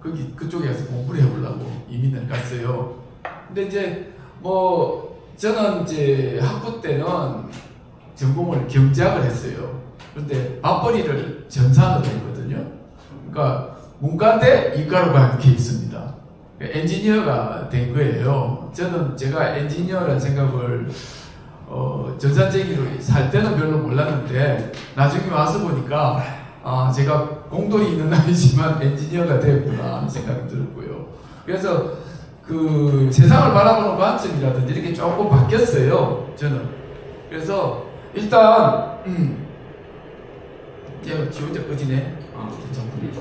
그쪽에 가서 공부를 해보려고 이민을 갔어요. 근데 이제 저는 이제 학부 때는 전공을 경제학을 했어요. 그런데 맞벌이를 전산으로 했거든요. 그러니까 문과인데 이과로가 함께 있습니다. 엔지니어가 된 거예요. 제가 엔지니어라는 생각을 전산쟁이로 살 때는 별로 몰랐는데 나중에 와서 보니까 제가 공돌이 있는 나이지만 엔지니어가 되었구나 하는 생각이 들었고요. 그래서 그 세상을 바라보는 관점이라든지 이렇게 조금 바뀌었어요. 저는. 그래서 일단 얘가 지 혼자 꺼지네. 괜찮군요.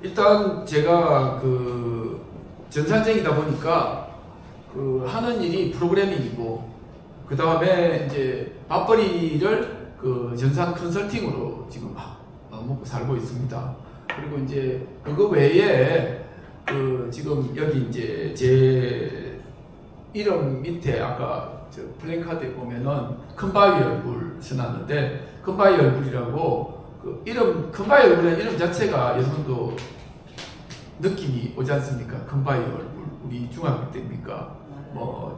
일단 제가 그 전산쟁이다 보니까 그 하는 일이 프로그래밍이고 그 다음에 이제 맞벌이를 그 전산 컨설팅으로 지금 먹고 살고 있습니다. 그리고 이제 그거 외에 그 지금 여기 이제 제 이름 밑에 아까 저 플랜카드에 보면은 큰바위 얼굴 써놨는데 큰바위 얼굴이라고 그 이름 큰바위 얼굴의 이름 자체가 여러분도 느낌이 오지 않습니까? 큰바위 얼굴 우리 중학교 때입니까?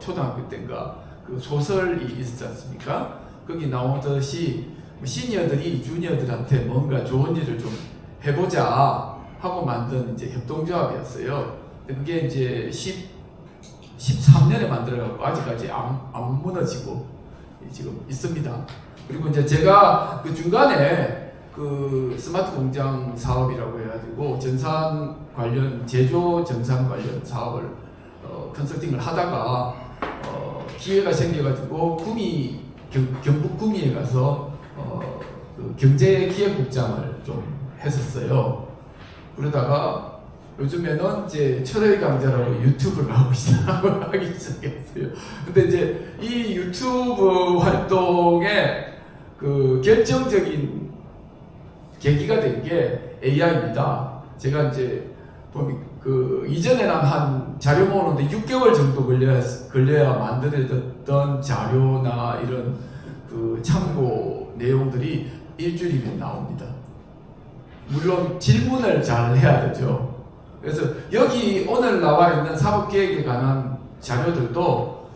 초등학교 때인가 그 소설이 있었지 않습니까? 거기 나오듯이 시니어들이 주니어들한테 뭔가 좋은 일을 좀 해보자 하고 만든 이제 협동조합이었어요. 그게 이제 13년에 만들어갖고 아직까지 안 무너지고 지금 있습니다. 그리고 이제 제가 그 중간에 그 스마트 공장 사업이라고 해가지고 전산 관련 제조 전산 관련 사업을 컨설팅을 하다가 기회가 생겨가지고 경북 구미에 가서 그 경제기획국장을 좀 했었어요. 그러다가 요즘에는 이제 철의 강자라고 유튜브를 하기 시작했어요. 근데 이제 이 유튜브 활동의 그 결정적인 계기가 된 게 AI입니다. 제가 이제 그 이전에는 한 자료 모으는데 6개월 정도 걸려야 만들어졌던 자료나 이런 그 참고 내용들이 일주일이면 나옵니다. 물론 질문을 잘 해야 되죠. 그래서 여기 오늘 나와 있는 사법계획에 관한 자료들도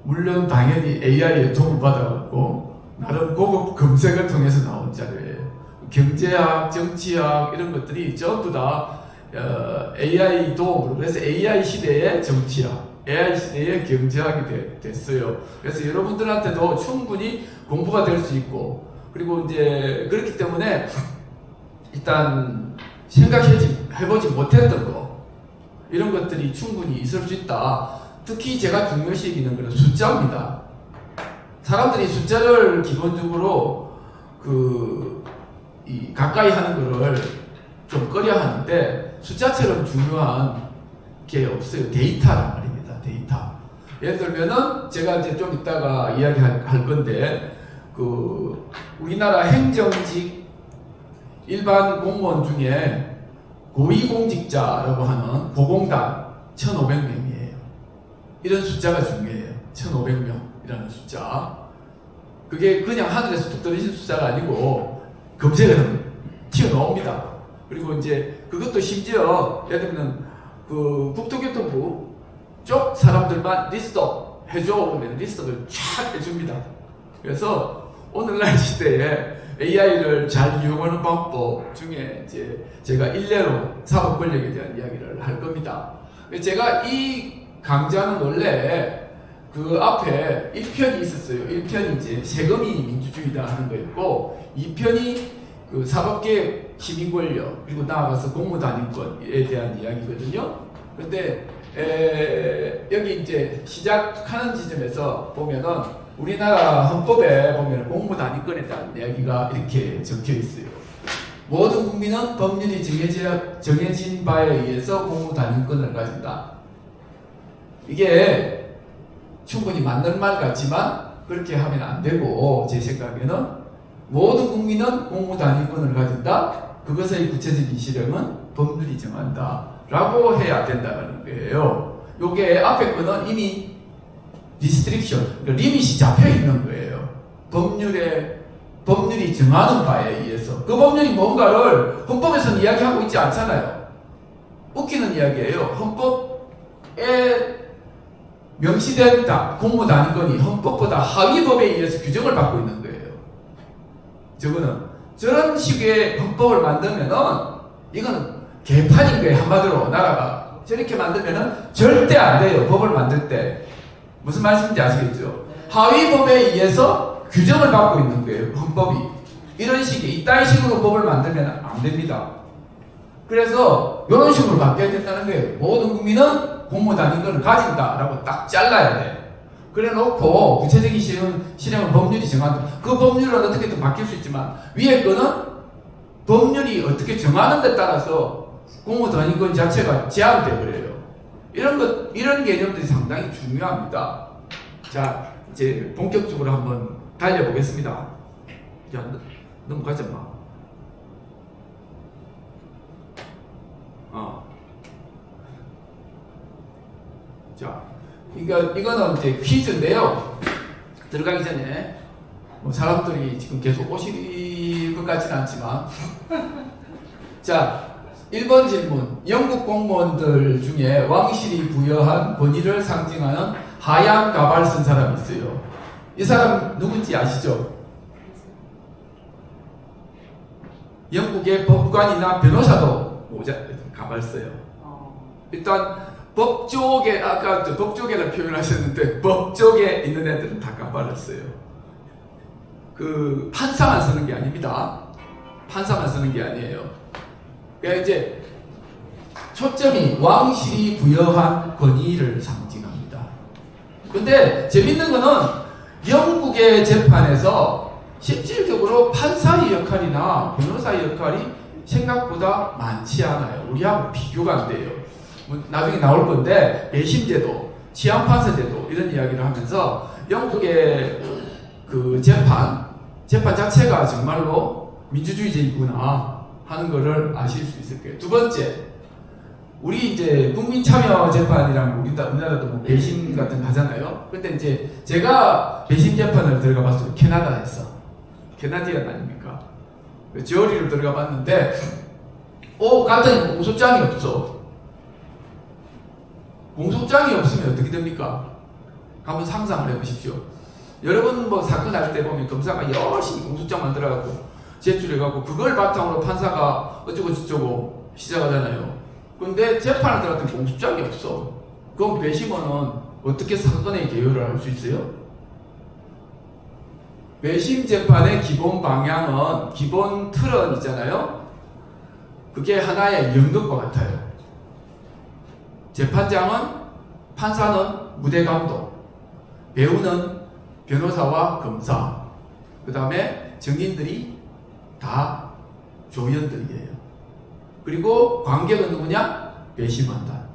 물론 당연히 AI의 도움을 받아갖고 나름 고급 검색을 통해서 나온 자료예요. 경제학, 정치학 이런 것들이 전부 다 AI 도움으로, 그래서 AI 시대의 정치학, AI 시대의 경제학이 됐어요. 그래서 여러분들한테도 충분히 공부가 될 수 있고, 그리고 이제 그렇기 때문에 일단 생각해보지 못했던 거, 이런 것들이 충분히 있을 수 있다. 특히 제가 중요시 여기는 것은 숫자입니다. 사람들이 숫자를 기본적으로 가까이 하는 거를 좀 꺼려 하는데 숫자처럼 중요한 게 없어요. 데이터란 말입니다. 데이터. 예를 들면은 제가 이제 좀 이따가 이야기할 건데 그 우리나라 행정직 일반 공무원 중에 고위공직자라고 하는 고공단 1,500명이에요. 이런 숫자가 중요해요. 1,500명이라는 숫자. 그게 그냥 하늘에서 뚝 떨어진 숫자가 아니고 검색을 하면 튀어나옵니다. 그리고 이제 그것도 심지어 예를 들면 그 국토교통부 쪽 사람들만 리스트업 해줘 오면 리스트업을 쫙 해줍니다. 그래서 오늘날 시대에 AI를 잘 이용하는 방법 중에 이제 제가 일례로 사법 권력에 대한 이야기를 할 겁니다. 제가 이 강좌는 원래 그 앞에 1편이 있었어요. 1편이 이제 세금이 민주주의다 하는 거였고 2편이 그 사법계획 시민권력 그리고 나아가서 공무단임권에 대한 이야기거든요. 근데 여기 이제 시작하는 지점에서 보면은 우리나라 헌법에 보면 공무단임권에 대한 이야기가 이렇게 적혀 있어요. 모든 국민은 법률이 정해진 바에 의해서 공무단임권을 가진다. 이게 충분히 맞는 말 같지만 그렇게 하면 안 되고 제 생각에는 모든 국민은 공무단임권을 가진다. 그것의 구체적인 실행은 법률이 정한다. 라고 해야 된다는 거예요. 요게 앞에 거는 이미 리스트릭션, 리밋이 잡혀 있는 거예요. 법률에 법률이 정하는 바에 의해서 그 법률이 뭔가를 헌법에서는 이야기하고 있지 않잖아요. 웃기는 이야기예요. 헌법에 명시된다. 공무단위권이 헌법보다 하위 법에 의해서 규정을 받고 있는 거예요. 저런 식의 헌법을 만들면은 이거는 개판인 거예요. 한마디로 나라가 저렇게 만들면은 절대 안 돼요. 법을 만들 때 무슨 말씀인지 아시겠죠? 하위 법에 의해서 규정을 받고 있는 거예요. 헌법이 이런 식의 이따위 식으로 법을 만들면 안 됩니다. 그래서 이런 식으로 바뀌어야 된다는 거예요. 모든 국민은 공무단위권을 가진다라고 딱 잘라야 돼. 그래놓고 구체적인 실행은 법률이 정한다. 그 법률은 어떻게든 바뀔 수 있지만 위에 거는 법률이 어떻게 정하는 데 따라서 공무단위권 자체가 제한돼 버려요. 이런 개념들이 상당히 중요합니다. 자, 이제 본격적으로 한번 달려보겠습니다. 야, 넘어가지 마. 자, 이거는 이제 퀴즈인데요. 들어가기 전에 뭐 사람들이 지금 계속 오실 것 같지는 않지만 자, 1번 질문. 영국 공무원들 중에 왕실이 부여한 권위를 상징하는 하얀 가발 쓴 사람이 있어요. 이 사람 누군지 아시죠? 영국의 법관이나 변호사도 모자 가발 써요. 일단 법 쪽에 아까 법 쪽에라 표현하셨는데 법 쪽에 있는 애들은 다 가발을 써요. 그 판사만 쓰는 게 아닙니다. 판사만 쓰는 게 아니에요. 그러니까 이제 초점이 왕실이 부여한 권위를 상징합니다. 근데 재밌는 거는 영국의 재판에서 실질적으로 판사의 역할이나 변호사의 역할이 생각보다 많지 않아요. 우리하고 비교가 안 돼요. 나중에 나올 건데 배심제도, 치안판사제도 이런 이야기를 하면서 영국의 그 재판 자체가 정말로 민주주의제이구나 하는 것을 아실 수 있을 거예요. 두 번째, 우리 이제 국민참여재판이랑 우리나라도 뭐 배심 같은 거 하잖아요. 근데 이제 제가 배심 재판을 들어가 봤어요. 캐나다에서. 캐나디안 아닙니까? 저리를 들어가 봤는데 갔더니 공소장이 없어. 공소장이 없으면 어떻게 됩니까? 한번 상상을 해보십시오. 여러분 뭐 사건 할 때 보면 검사가 열심히 공소장 만들어갖고 제출해갖고 그걸 바탕으로 판사가 어쩌고 저쩌고 시작하잖아요. 근데 재판을 들어갔더니 공소장이 없어. 그럼 배심원은 어떻게 사건의 개요를 할 수 있어요? 배심 재판의 기본 방향은, 기본 틀은 있잖아요. 그게 하나의 연극과 같아요. 재판장은, 판사는 무대 감독, 배우는 변호사와 검사, 그 다음에 증인들이 다 조연들이에요. 그리고 관객은 누구냐? 배심원단.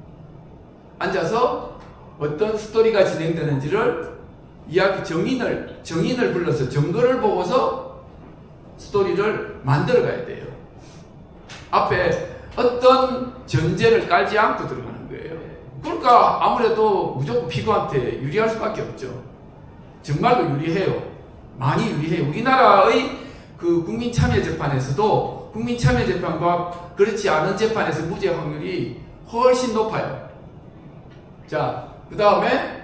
앉아서 어떤 스토리가 진행되는지를 정인을 불러서 증거를 보고서 스토리를 만들어 가야 돼요. 앞에 어떤 전제를 깔지 않고 들어가는 거예요. 그러니까 아무래도 무조건 피고한테 유리할 수밖에 없죠. 정말로 유리해요. 많이 유리해요. 우리나라의 그 국민참여재판에서도 국민참여재판과 그렇지 않은 재판에서 무죄 확률이 훨씬 높아요. 자, 그 다음에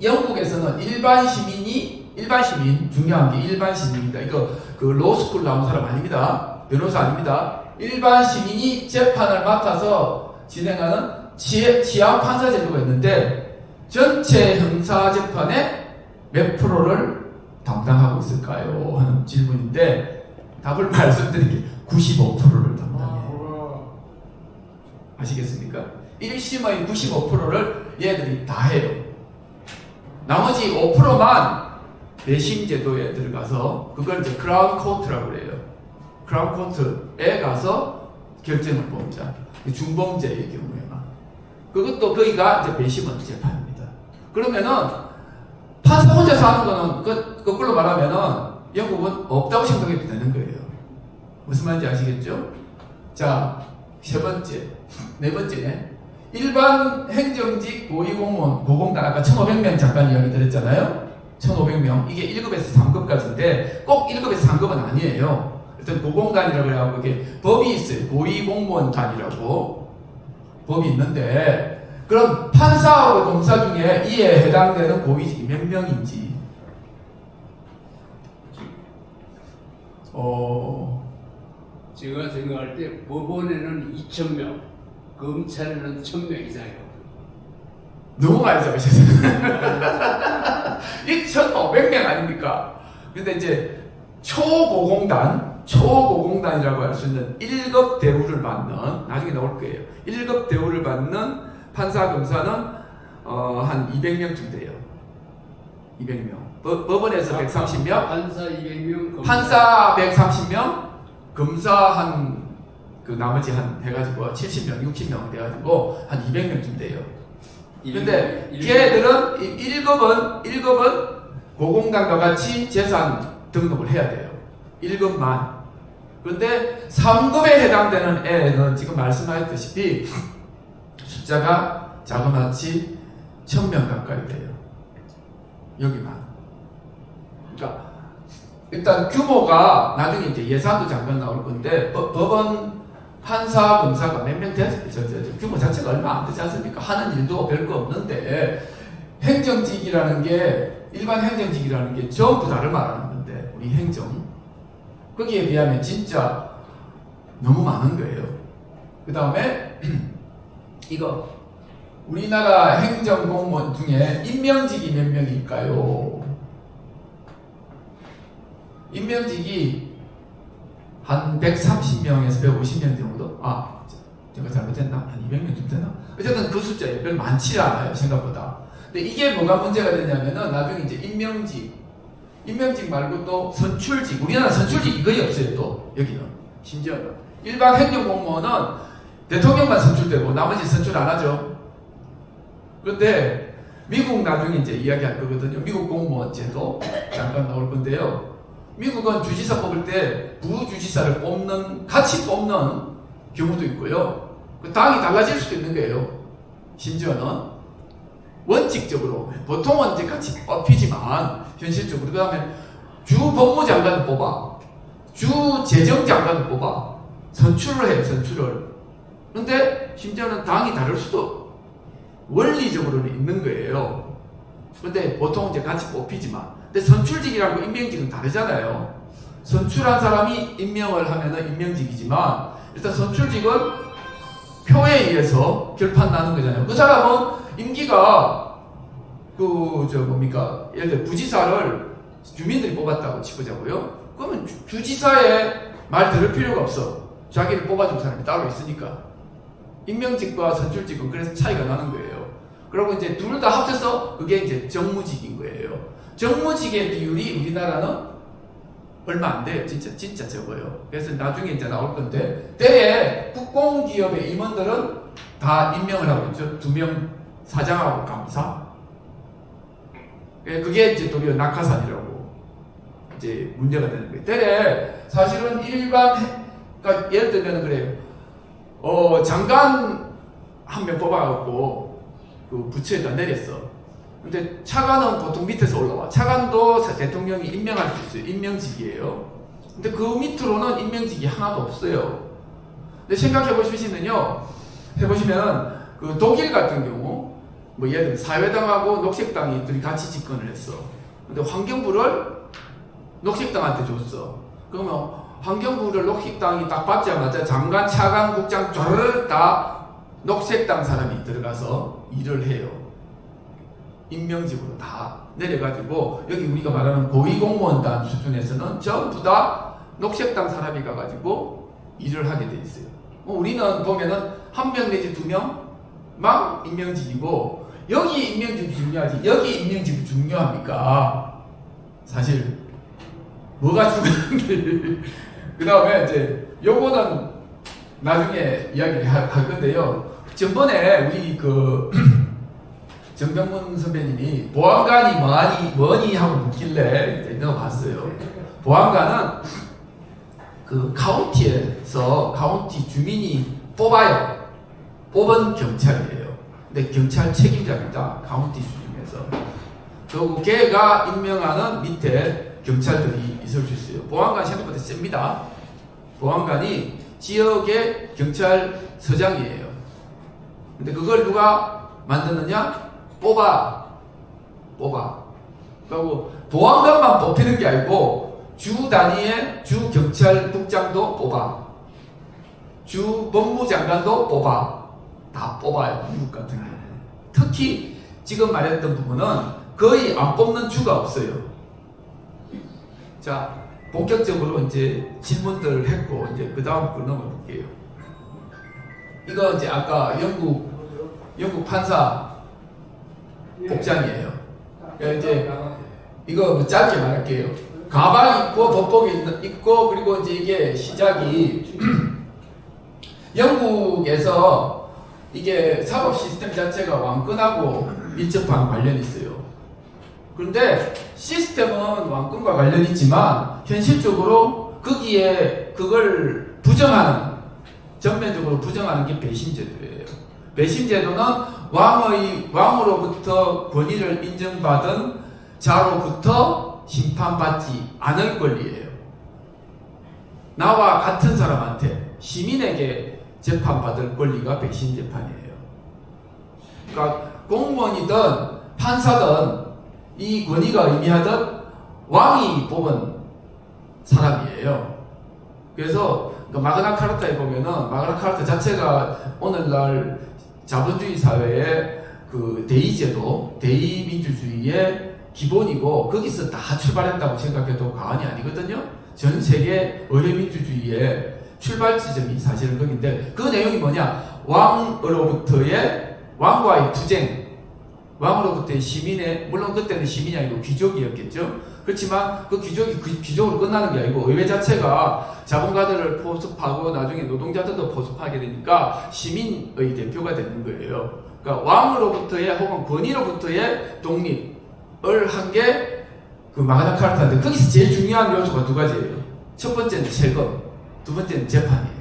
영국에서는 일반 시민, 중요한 게 일반 시민입니다. 이거 그 로스쿨 나온 사람 아닙니다. 변호사 아닙니다. 일반 시민이 재판을 맡아서 진행하는 치안 판사 제도가 있는데 전체 형사 재판의 몇 프로를 담당하고 있을까요? 하는 질문인데 답을 말씀드릴게요. 95%를 담당해요. 아시겠습니까? 1심의 95%를 얘들이 다 해요. 나머지 5%만 배심 제도에 들어가서 그걸 이제 크라운 코트라고 그래요. 크라운 코트에 가서 결정을 봅니다. 중범죄의 경우에만. 그것도 거기가 이제 배심원 재판입니다. 그러면은 판사 혼자서 하는 거는 거꾸로 말하면은 영국은 없다고 생각해도 되는 거예요. 무슨 말인지 아시겠죠? 자, 네 번째네. 일반 행정직 고위공무원, 고공단, 아까 1,500명 잠깐 이야기 드렸잖아요. 1,500명. 이게 1급에서 3급까지인데 꼭 1급에서 3급은 아니에요. 일단 고공단이라고 해갖고 이게 법이 있어요. 고위공무원단이라고 법이 있는데, 그럼 판사하고 검사 중에 이에 해당되는 고위직이 몇 명인지 제가 생각할 때 법원에는 2,000명, 검찰에는 1,000명 이상이에요. 너무 많이 잡으셨어요. 2,500명 아닙니까? 근데 이제 초고공단이라고 할 수 있는 1급 대우를 받는, 나중에 나올 거예요. 1급 대우를 받는 판사, 검사는 한 200명쯤 돼요. 200명. 법원에서 130명, 판사 200명, 판사 130명, 검사 한 그 나머지 한 해가지고 70명, 60명 돼가지고 한 200명쯤 돼요. 근데 걔들은 1급은 고공단과 같이 재산 등록을 해야 돼요. 1급만. 그런데 3급에 해당되는 애는 지금 말씀하셨다시피 숫자가 자그마치 1,000명 가까이 돼요. 여기만. 그러니까 일단 규모가 나중에 이제 예산도 잠깐 나올 건데 법원 판사, 검사가 몇 명 되죠? 규모 자체가 얼마 안 되지 않습니까? 하는 일도 별거 없는데, 행정직이라는 게, 일반 행정직이라는 게 전부 다를 말하는 건데, 우리 행정. 거기에 비하면 진짜 너무 많은 거예요. 그 다음에, 이거, 우리나라 행정공무원 중에 임명직이 몇 명일까요? 임명직이 한 130명에서 150명 정도? 제가 잘못했나? 한 200명쯤 되나? 어쨌든 그 숫자에 별로 많지 않아요, 생각보다. 근데 이게 뭐가 문제가 되냐면은 나중에 이제 임명직 말고 또 선출직, 우리나라 선출직이 거의 없어요, 또, 여기는. 심지어는. 일반 행정공무원은 대통령만 선출되고 나머지 선출 안 하죠. 그런데 미국 나중에 이제 이야기할 거거든요. 미국 공무원 제도 잠깐 나올 건데요. 미국은 주지사 뽑을 때 부주지사를 같이 뽑는 경우도 있고요. 그 당이 달라질 수도 있는 거예요. 심지어는 원칙적으로 보통은 이제 같이 뽑히지만 현실적으로 그 다음에 주 법무장관을 뽑아, 주 재정장관을 뽑아, 선출을 해요. 선출을. 그런데 심지어는 당이 다를 수도 원리적으로는 있는 거예요. 그런데 보통 이제 같이 뽑히지만, 근데 선출직이라고 임명직은 다르잖아요. 선출한 사람이 임명을 하면은 임명직이지만, 일단 선출직은 표에 의해서 결판 나는 거잖아요. 그 사람은 임기가 예를 들어 부지사를 주민들이 뽑았다고 치보자고요. 그러면 주지사의 말 들을 필요가 없어. 자기를 뽑아준 사람이 따로 있으니까. 임명직과 선출직은 그래서 차이가 나는 거예요. 그리고 이제 둘 다 합쳐서 그게 이제 정무직인 거예요. 정무직의 비율이 우리나라는 얼마 안 돼요. 진짜 적어요. 그래서 나중에 이제 나올 건데, 대개 국공기업의 임원들은 다 임명을 하고 있죠. 2명 사장하고 감사. 그게 이제 도리어 낙하산이라고 이제 문제가 되는 거예요. 대개 사실은 그러니까 예를 들면 그래요. 장관 한 명 뽑아갖고 그 부처에다 내렸어. 근데 차관은 보통 밑에서 올라와. 차관도 대통령이 임명할 수 있어요. 임명직이에요. 근데 그 밑으로는 임명직이 하나도 없어요. 근데 생각해 보시면요, 그 독일 같은 경우, 뭐 예를 들면 사회당하고 녹색당이 둘이 같이 집권을 했어. 근데 환경부를 녹색당한테 줬어. 그러면 환경부를 녹색당이 딱 받자마자 장관, 차관, 국장 쫙 다 녹색당 사람이 들어가서 일을 해요. 임명직으로 다 내려가지고, 여기 우리가 말하는 고위공무원단 수준에서는 전부 다 녹색당 사람이 가가지고 일을 하게 돼 있어요. 우리는 보면은 1명 내지 2명만 임명직이고, 여기 임명직이 중요하지 여기 임명직이 중요합니까? 사실 뭐가 중요한데 그 다음에 이제 요거는 나중에 이야기를 할 건데요. 전번에 우리 정병문 선배님이 보안관이 뭐니 하고 묻길래 이제 넣어봤어요. 보안관은 그 카운티에서 카운티 주민이 뽑은 경찰이에요. 근데 경찰 책임자입니다. 카운티 수준에서. 그리고 걔가 임명하는 밑에 경찰들이 있을 수 있어요. 보안관 생각보다 셉니다. 보안관이 지역의 경찰서장이에요. 근데 그걸 누가 만드느냐? 뽑아. 그리고 보안관만 뽑히는 게 아니고 주 단위의 주 경찰국장도 뽑아. 주 법무장관도 뽑아. 다 뽑아요. 미국 같은 경우는. 특히 지금 말했던 부분은 거의 안 뽑는 주가 없어요. 자, 본격적으로 이제 질문들을 했고 이제 그 다음 거 넘어볼게요. 이거 이제 아까 영국 판사 복장이에요. 이제 이거 뭐 짧게 말할게요. 가방 입고 법복 입고 그리고 이제 이게 시작이 영국에서 이게 사법 시스템 자체가 왕권하고 밀접한 관련이 있어요. 그런데 시스템은 왕권과 관련이 있지만 현실적으로 거기에 그걸 전면적으로 부정하는 게 배심제도예요. 배심제도는 왕으로부터 권위를 인정받은 자로부터 심판받지 않을 권리예요. 나와 같은 사람한테 시민에게 재판받을 권리가 배심재판이에요. 그러니까 공무원이든 판사든 이 권위가 의미하듯 왕이 뽑은 사람이에요. 그래서 마그나 카르타에 보면은 마그나 카르타 자체가 오늘날 자본주의 사회의 그 대의제도, 대의민주주의의 기본이고 거기서 다 출발했다고 생각해도 과언이 아니거든요. 전 세계 의회민주주의의 출발 지점이 사실은 거기인데 그 내용이 뭐냐? 왕과의 투쟁, 왕으로부터의 시민의, 물론 그때는 시민이 아니고 귀족이었겠죠. 그렇지만 그 귀족이 귀족으로 끝나는 게 아니고 의회 자체가 자본가들을 포섭하고 나중에 노동자들도 포섭하게 되니까 시민의 대표가 되는 거예요. 그러니까 왕으로부터의 혹은 권위로부터의 독립을 한 게 그 마그나 카르타인데 거기서 제일 중요한 요소가 두 가지예요. 첫 번째는 세금, 두 번째는 재판이에요.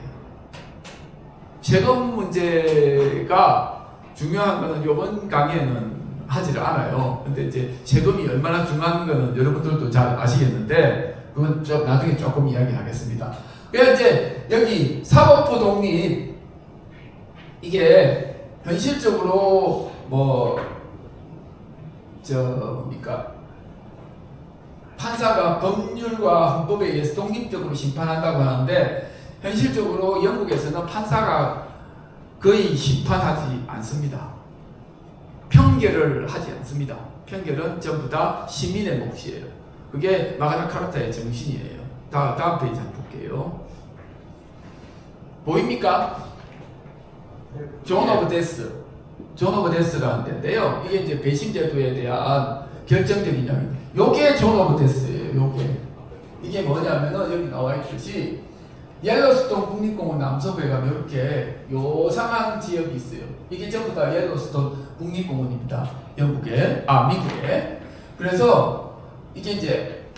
세금 문제가 중요한 거는 이번 강의에는 하지를 않아요. 근데 이제 세금이 얼마나 중요한 거는 여러분들도 잘 아시겠는데 그건 나중에 조금 이야기하겠습니다. 그래서 이제 여기 사법부 독립 이게 현실적으로 뭡니까? 판사가 법률과 헌법에 의해서 독립적으로 심판한다고 하는데 현실적으로 영국에서는 판사가 거의 심판하지 않습니다. 평결을 하지 않습니다. 평결은 전부 다 시민의 몫이에요. 그게 마그나 카르타의 정신이에요. 다음 페이지 한번 볼게요. 보입니까? 존 오브 데스. 존 오브 데스라는 데인데요. 이게 이제 배심제도에 대한 결정적인 이야기. 요게 존 오브 데스예요. 요게. 이게 뭐냐면은 여기 나와 있듯이 옐로스톤 국립공원 남서부에 가면 이렇게 요상한 지역이 있어요. 이게 전부 다 옐로스톤 국립공원입니다. 미국에. 그래서 이게 이제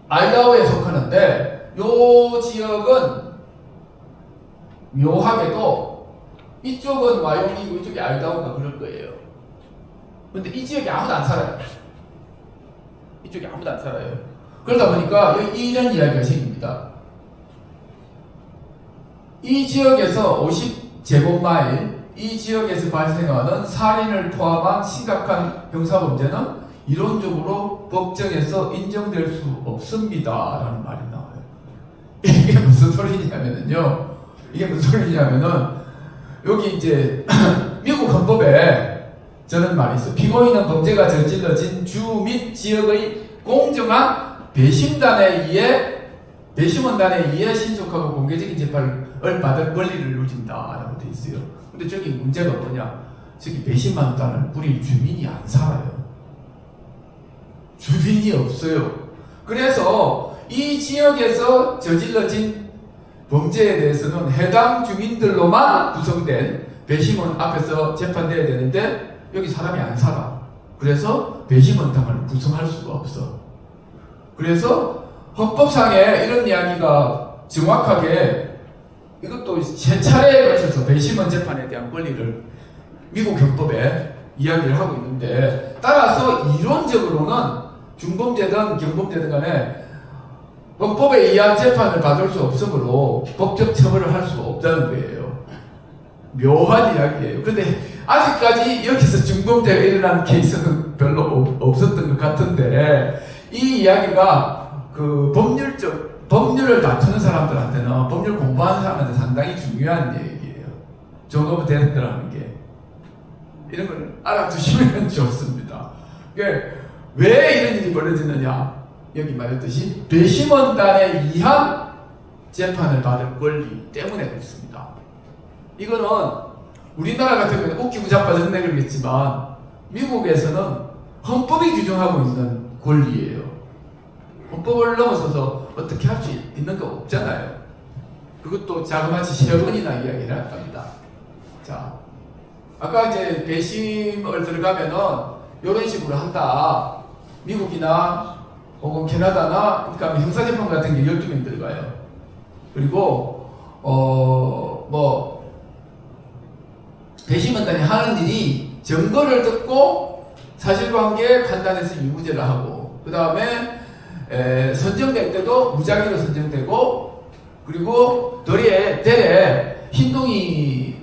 아이다호에 속하는데 요 지역은 묘하게도 이쪽은 와이오밍이고 이쪽이 아이다호가 그럴 거예요. 근데 이 지역에 아무도 안 살아요. 이쪽에 아무도 안 살아요. 그러다 보니까 이런 이야기가 생깁니다. 이 지역에서 50제곱마일 이 지역에서 발생하는 살인을 포함한 심각한 형사범죄는 이론적으로 법정에서 인정될 수 없습니다 라는 말이 나와요. 이게 무슨 소리냐면요, 여기 이제 미국 헌법에 저는 말이 있어요. 피고인은 범죄가 저질러진 주 및 지역의 공정한 배심원단에 의해 신속하고 공개적인 재판을 받을 권리를 누린다라고 되어 있어요. 근데 저기 문제가 뭐냐? 저기 배심원단을 꾸릴 주민이 안 살아요. 주민이 없어요. 그래서 이 지역에서 저질러진 범죄에 대해서는 해당 주민들로만 구성된 배심원 앞에서 재판돼야 되는데 여기 사람이 안 살아. 그래서 배심원단을 구성할 수가 없어. 그래서 헌법상에 이런 이야기가 정확하게 이것도 세 차례에 걸쳐서 배심원 재판에 대한 권리를 미국 헌법에 이야기를 하고 있는데, 따라서 이론적으로는 중범죄든 경범죄든 간에 헌법에 의한 재판을 받을 수 없으므로 법적 처벌을 할 수 없다는 거예요. 묘한 이야기예요. 그런데 아직까지 여기서 중범죄가 일어난 케이스는 별로 없었던 것 같은데, 이 이야기가 그 법률을 다투는 사람들한테는, 법률 공부하는 사람한테 상당히 중요한 얘기예요. 존 오브 데스라는 게. 이런 걸 알아두시면 좋습니다. 왜 이런 일이 벌어지느냐? 여기 말했듯이 배심원단에 의한 재판을 받을 권리 때문에 그렇습니다. 이거는 우리나라 같은 경우는 웃기고 자빠졌네 그러겠지만, 미국에서는 헌법이 규정하고 있는 권리예요. 헌법을 넘어서서 어떻게 할 수 있는 거 없잖아요. 그것도 자그마치 3번이나 이야기를 했답니다. 자, 아까 이제 배심을 들어가면은 이런 식으로 한다. 미국이나 혹은 캐나다나, 그러니까 형사재판 같은 게 12명 들어가요. 그리고 배심원단이 하는 일이 증거를 듣고 사실관계 판단해서 유무죄를 하고, 그 다음에 선정될 때도 무작위로 선정되고, 그리고 대래 흰둥이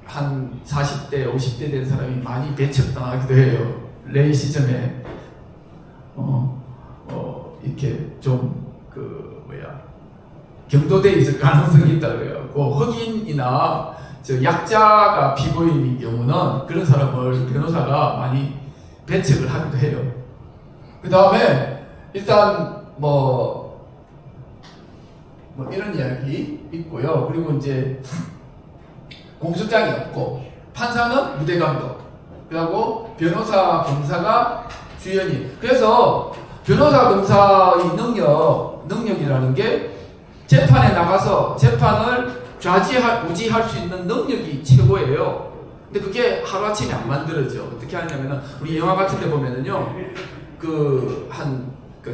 한 40대, 50대 된 사람이 많이 배척당하기도 해요. 레이시즘에 이렇게 좀 경도돼 있을 가능성이 있다 그래요. 흑인이나 약자가 피고인인 경우는 그런 사람을 변호사가 많이 배척을 하기도 해요. 그 다음에 일단 이런 이야기 있고요. 그리고 이제 공소장이 없고, 판사는 무대감독, 그리고 변호사, 검사가 주연이. 그래서 변호사, 검사의 능력이라는 게 재판에 나가서 재판을 우지할 수 있는 능력이 최고예요. 근데 그게 하루아침에 안 만들어져. 어떻게 하냐면은, 우리 영화 같은 데 보면은요,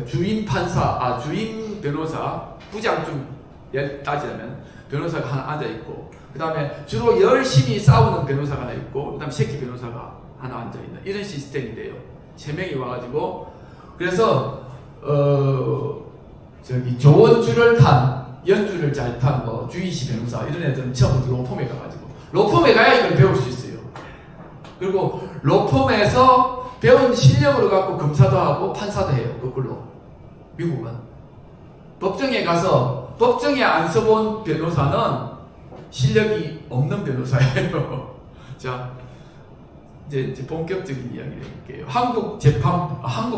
주임 판사, 주임 변호사, 부장 좀 따지자면 변호사가 하나 앉아있고, 그 다음에 주로 열심히 싸우는 변호사가 하나 있고, 그 다음에 새끼 변호사가 하나 앉아있는 이런 시스템이 돼요. 3명이 와가지고, 그래서 조원주를 탄, 연주를 잘 탄 주이시 변호사 이런 애들은 처음부터 로펌에 가가지고, 로펌에 가야 이걸 배울 수 있어요. 그리고 로펌에서 배운 실력으로 갖고 검사도 하고 판사도 해요. 거꾸로. 미국은 법정에 가서 법정에 안 서본 변호사는 실력이 없는 변호사예요. 자, 이제 본격적인 이야기를 해볼게요. 한국